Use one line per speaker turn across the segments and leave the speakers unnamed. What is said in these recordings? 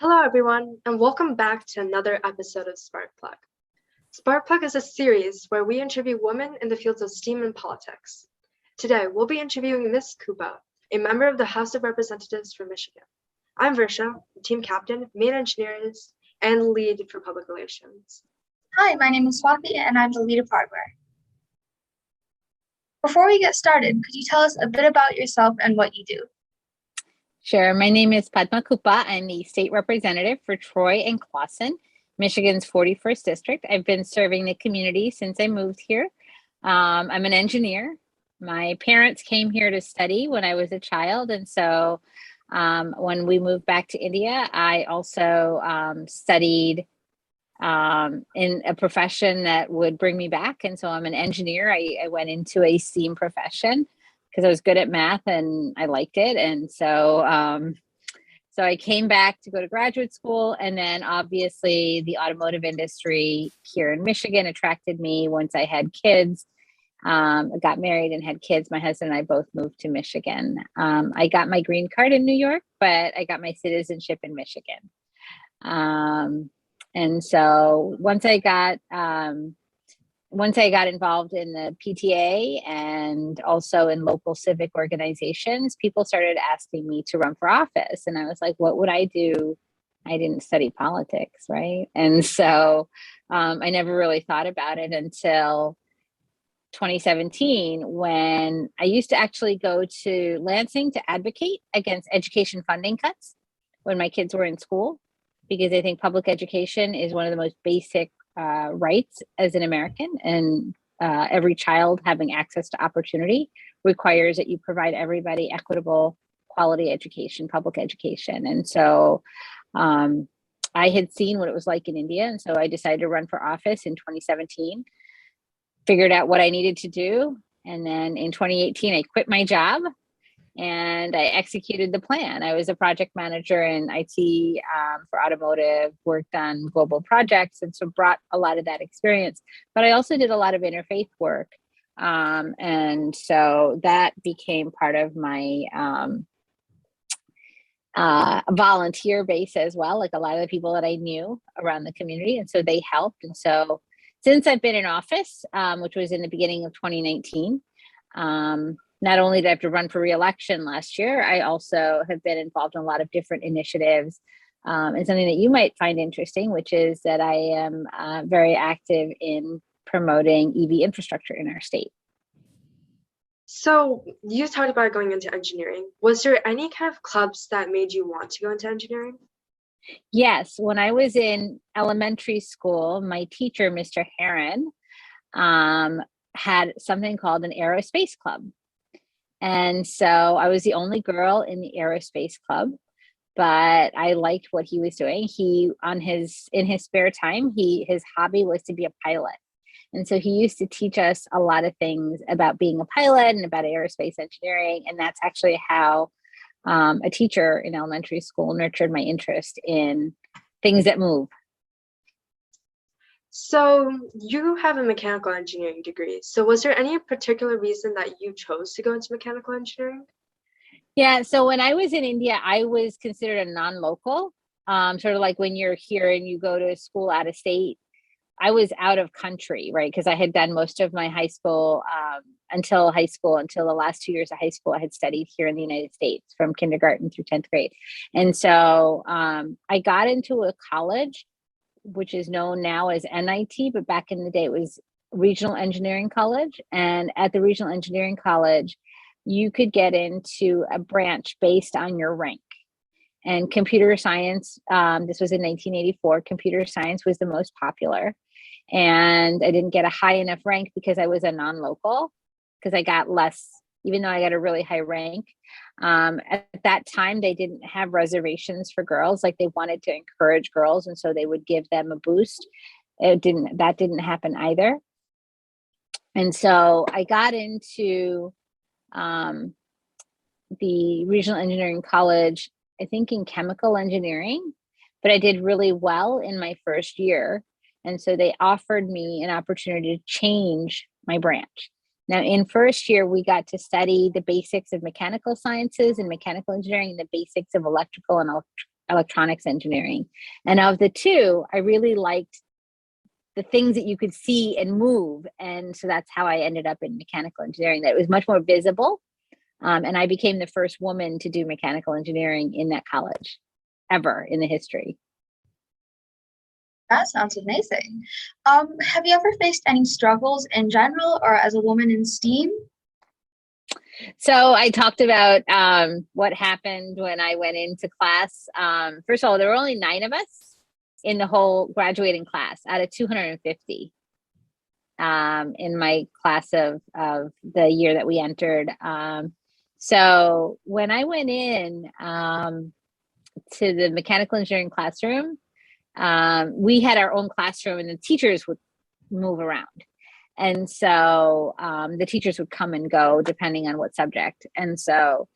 Hello, everyone, and welcome back to another episode of Sparkplug. Sparkplug is a series where we interview women in the fields of STEAM and politics. Today, we'll be interviewing Ms. Kuppa, a member of the House of Representatives from Michigan. I'm Versha, team captain, main engineers, and lead for public relations.
Hi, my name is Swati, and I'm the lead of hardware. Before we get started, could you tell us a bit about yourself and what you do?
Sure. My name is Padma Kuppa. I'm the state representative for Troy and Clawson, Michigan's 41st district. I've been serving the community since I moved here. I'm an engineer. My parents came here to study when I was a child. And so when we moved back to India, I also studied in a profession that would bring me back. And so I'm an engineer. I went into a STEAM profession because I was good at math and I liked it. And so I came back to go to graduate school. And then obviously the automotive industry here in Michigan attracted me once I had kids. I got married and had kids. My husband and I both moved to Michigan. I got my green card in New York, but I got my citizenship in Michigan. And so once I got involved in the PTA and also in local civic organizations, people started asking me to run for office. And I was like, what would I do? I didn't study politics, right? And so I never really thought about it until 2017, when I used to actually go to Lansing to advocate against education funding cuts when my kids were in school, because I think public education is one of the most basic rights as an American, and every child having access to opportunity requires that you provide everybody equitable, quality education, public education. And so I had seen what it was like in India. And so I decided to run for office in 2017, figured out what I needed to do. And then in 2018, I quit my job and I executed the plan. I was a project manager in IT for automotive, worked on global projects, and so brought a lot of that experience. But I also did a lot of interfaith work. And so that became part of my volunteer base as well, like a lot of the people that I knew around the community. And so they helped. And so since I've been in office, which was in the beginning of 2019, not only did I have to run for re-election last year, I also have been involved in a lot of different initiatives, and something that you might find interesting, which is that I am very active in promoting EV infrastructure in our state.
So you talked about going into engineering. Was there any kind of clubs that made you want to go into engineering?
Yes, when I was in elementary school, my teacher, Mr. Heron, had something called an aerospace club. And so I was the only girl in the aerospace club, but I liked what he was doing. In his spare time, his hobby was to be a pilot. And so he used to teach us a lot of things about being a pilot and about aerospace engineering. And that's actually how a teacher in elementary school nurtured my interest in things that move.
So you have a mechanical engineering degree. So was there any particular reason that you chose to go into mechanical engineering?
Yeah, so when I was in India, I was considered a non-local, sort of like when you're here and you go to school out of state. I was out of country, right? Because I had done most of my high school, until the last 2 years of high school, I had studied here in the United States from kindergarten through 10th grade. And so I got into a college which is known now as NIT, but back in the day it was Regional Engineering College. And at the Regional Engineering College, you could get into a branch based on your rank. And computer science, this was in 1984, computer science was the most popular. And I didn't get a high enough rank because I was a non-local, because I got less, even though I got a really high rank. At that time, they didn't have reservations for girls. Like, they wanted to encourage girls, and so they would give them a boost. That didn't happen either. And so I got into the Regional Engineering College, I think in chemical engineering, but I did really well in my first year. And so they offered me an opportunity to change my branch. Now, in first year, we got to study the basics of mechanical sciences and mechanical engineering and the basics of electrical and electronics engineering. And of the two, I really liked the things that you could see and move. And so that's how I ended up in mechanical engineering, that it was much more visible. And I became the first woman to do mechanical engineering in that college ever in the history.
That sounds amazing. Have you ever faced any struggles in general or as a woman in STEAM?
So I talked about what happened when I went into class. First of all, there were only 9 of us in the whole graduating class out of 250 in my class of the year that we entered. So when I went in to the mechanical engineering classroom, we had our own classroom and the teachers would move around. And so the teachers would come and go depending on what subject. And so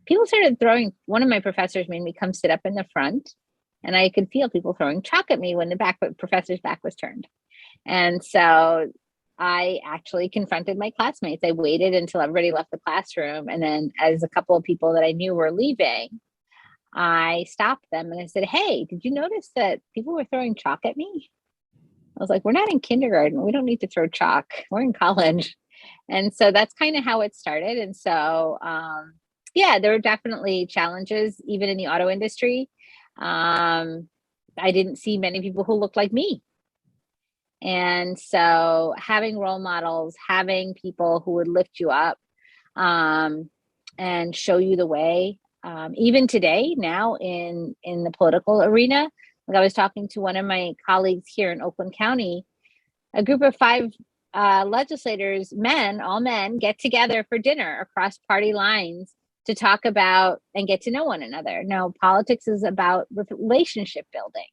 people started throwing, one of my professors made me come sit up in the front, and I could feel people throwing chalk at me when the professor's back was turned. And so I actually confronted my classmates. I waited until everybody left the classroom. And then as a couple of people that I knew were leaving, I stopped them and I said, "Hey, did you notice that people were throwing chalk at me?" I was like, "We're not in kindergarten. We don't need to throw chalk. We're in college." And so that's kind of how it started. And so, yeah, there were definitely challenges, even in the auto industry. I didn't see many people who looked like me. And so having role models, having people who would lift you up and show you the way, even today, now in the political arena. Like I was talking to one of my colleagues here in Oakland County, a group of 5 legislators, men, all men, get together for dinner across party lines to talk about and get to know one another. Now, politics is about relationship building.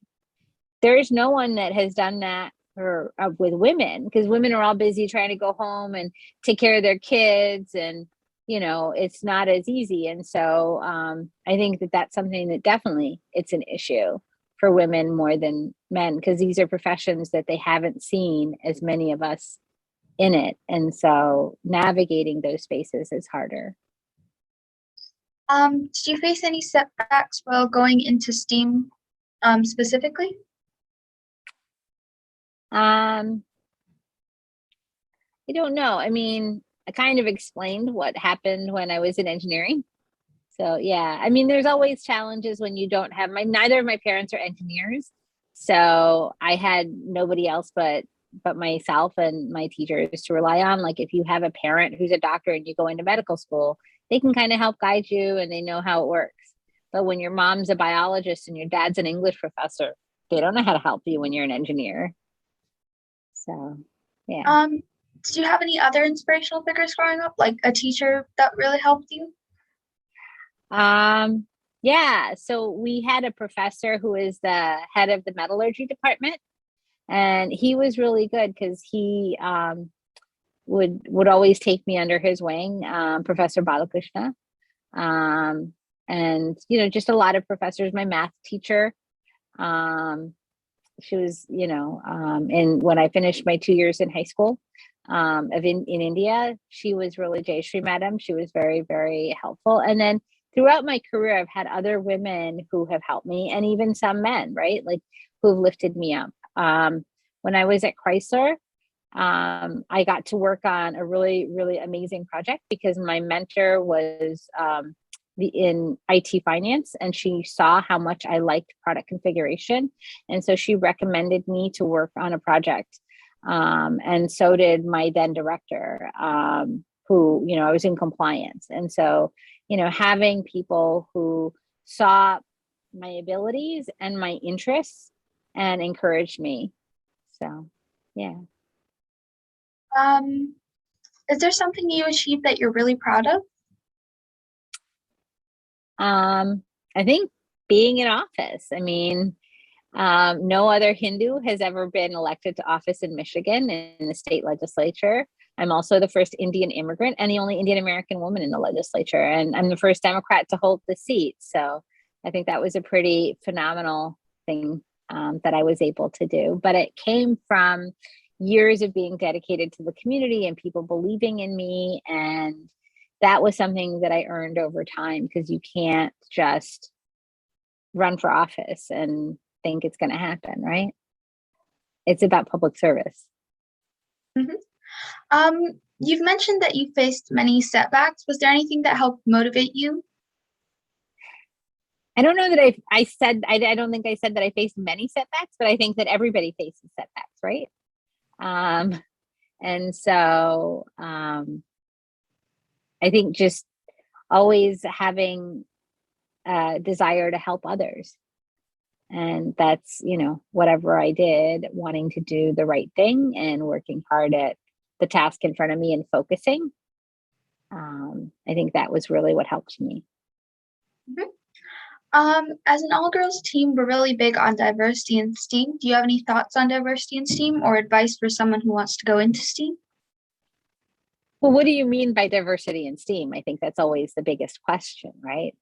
There is no one that has done that with women, because women are all busy trying to go home and take care of their kids, and it's not as easy. And so I think that that's something that definitely it's an issue for women more than men, because these are professions that they haven't seen as many of us in it. And so navigating those spaces is harder.
Did you face any setbacks while going into STEAM specifically?
I don't know. I mean, I kind of explained what happened when I was in engineering. So yeah, I mean, there's always challenges when you don't have neither of my parents are engineers. So I had nobody else but myself and my teachers to rely on. Like if you have a parent who's a doctor and you go into medical school, they can kind of help guide you and they know how it works. But when your mom's a biologist and your dad's an English professor, they don't know how to help you when you're an engineer. So yeah.
Did you have any other inspirational figures growing up, like a teacher that really helped you?
Yeah, so we had a professor who is the head of the metallurgy department, and he was really good because he would always take me under his wing, Professor Balakrishna. And just a lot of professors. My math teacher, she was, and when I finished my 2 years in high school in India, she was really Jayashree Madam. She was very, very helpful. And then throughout my career, I've had other women who have helped me, and even some men, right? Like who've lifted me up. When I was at Chrysler, I got to work on a really, really amazing project because my mentor was in IT finance, and she saw how much I liked product configuration. And so she recommended me to work on a project. And so did my then director, who, I was in compliance. And so, having people who saw my abilities and my interests and encouraged me. So, yeah.
Is there something you achieved that you're really proud of?
I think being in office. I mean, no other Hindu has ever been elected to office in Michigan in the state legislature. I'm also the first Indian immigrant and the only Indian American woman in the legislature. And I'm the first Democrat to hold the seat. So I think that was a pretty phenomenal thing that I was able to do. But it came from years of being dedicated to the community and people believing in me. And that was something that I earned over time, because you can't just run for office and think it's going to happen, right? It's about public service.
You've mentioned that you faced many setbacks. Was there anything that helped motivate you?
I don't know that I said, I don't think I said that I faced many setbacks, but I think that everybody faces setbacks, right? And so I think just always having a desire to help others. And that's, whatever I did, wanting to do the right thing and working hard at the task in front of me and focusing. I think that was really what helped me.
As an all-girls team, we're really big on diversity in STEAM. Do you have any thoughts on diversity in STEAM or advice for someone who wants to go into STEAM?
Well, what do you mean by diversity in STEAM? I think that's always the biggest question, right?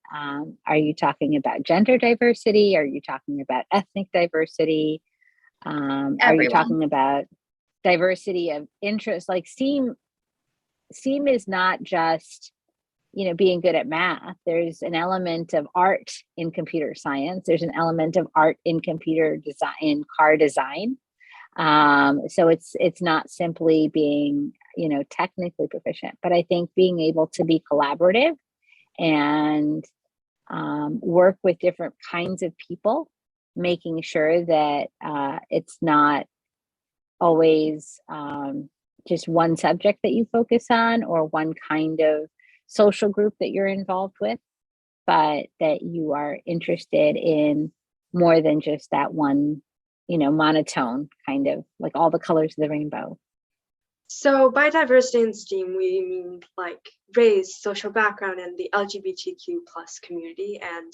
Are you talking about gender diversity? Are you talking about ethnic diversity? Are you talking about diversity of interest? Like STEAM is not just, being good at math. There's an element of art in computer science. There's an element of art in computer design, in car design. So it's not simply being, technically proficient, but I think being able to be collaborative and work with different kinds of people, making sure that it's not always just one subject that you focus on or one kind of social group that you're involved with, but that you are interested in more than just that one, monotone kind of like all the colors of the rainbow.
So by diversity in STEAM, we mean like race, social background, and the LGBTQ plus community and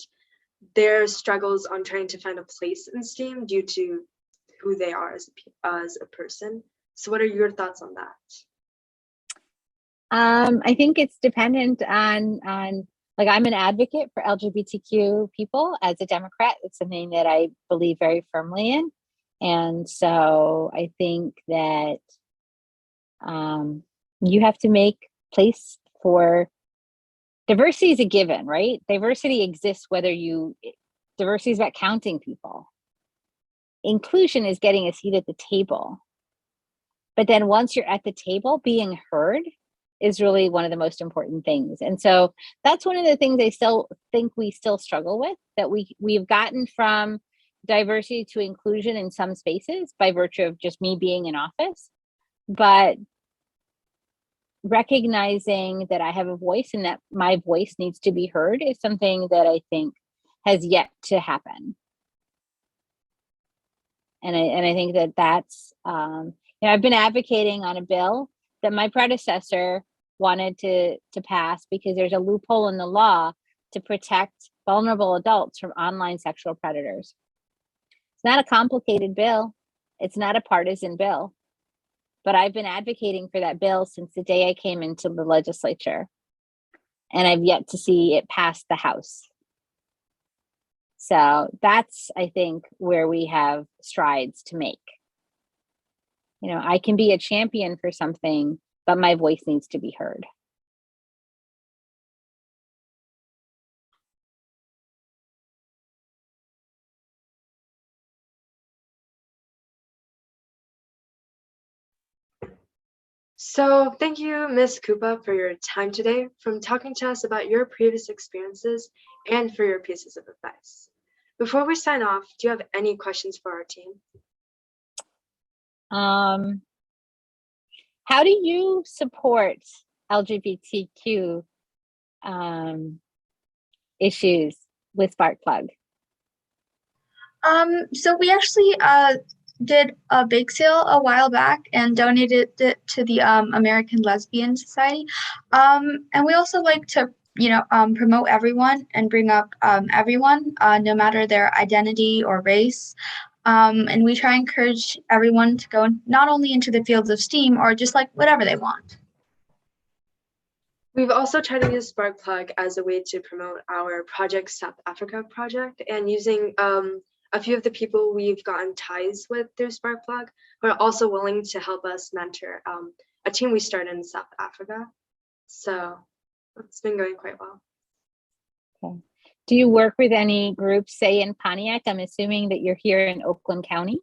their struggles on trying to find a place in STEAM due to who they are as a person. So what are your thoughts on that?
I think it's dependent on like I'm an advocate for LGBTQ people as a Democrat. It's something that I believe very firmly in. And so I think that you have to make place for diversity is a given, right? Diversity exists diversity is about counting people. Inclusion is getting a seat at the table. But then once you're at the table, being heard is really one of the most important things. And so that's one of the things I still think we still struggle with, that we've gotten from diversity to inclusion in some spaces by virtue of just me being in office. But recognizing that I have a voice and that my voice needs to be heard is something that I think has yet to happen. And I think that that's, I've been advocating on a bill that my predecessor wanted to pass because there's a loophole in the law to protect vulnerable adults from online sexual predators. It's not a complicated bill. It's not a partisan bill. But I've been advocating for that bill since the day I came into the legislature. And I've yet to see it pass the House. So that's, I think, where we have strides to make. I can be a champion for something, but my voice needs to be heard.
So thank you, Ms. Kuppa, for your time today, from talking to us about your previous experiences and for your pieces of advice. Before we sign off, do you have any questions for our team?
How do you support LGBTQ issues with Sparkplug?
So we actually did a bake sale a while back and donated it to the American Lesbian Society. And we also like to, promote everyone and bring up everyone, no matter their identity or race. And we try and encourage everyone to go not only into the fields of STEAM or just like whatever they want.
We've also tried to use Sparkplug as a way to promote our Project South Africa project, and using a few of the people we've gotten ties with through Sparkplug who are also willing to help us mentor a team we started in South Africa. So it's been going quite well.
Okay. Do you work with any groups, say in Pontiac? I'm assuming that you're here in Oakland County.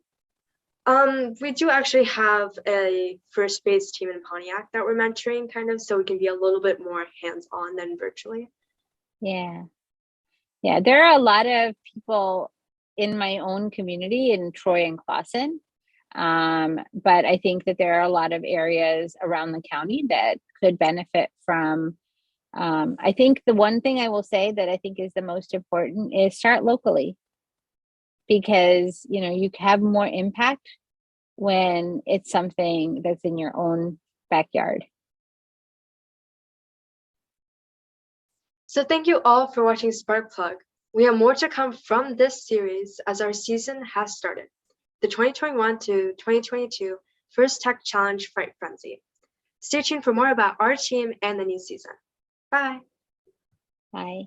We do actually have a first base team in Pontiac that we're mentoring, kind of, so we can be a little bit more hands-on than virtually.
Yeah. Yeah, there are a lot of people in my own community in Troy and Clawson. But I think that there are a lot of areas around the county that could benefit from. I think the one thing I will say that I think is the most important is start locally, because you have more impact when it's something that's in your own backyard.
So thank you all for watching Sparkplug. We have more to come from this series as our season has started. The 2021 to 2022 First Tech Challenge Fright Frenzy. Stay tuned for more about our team and the new season. Bye.
Bye.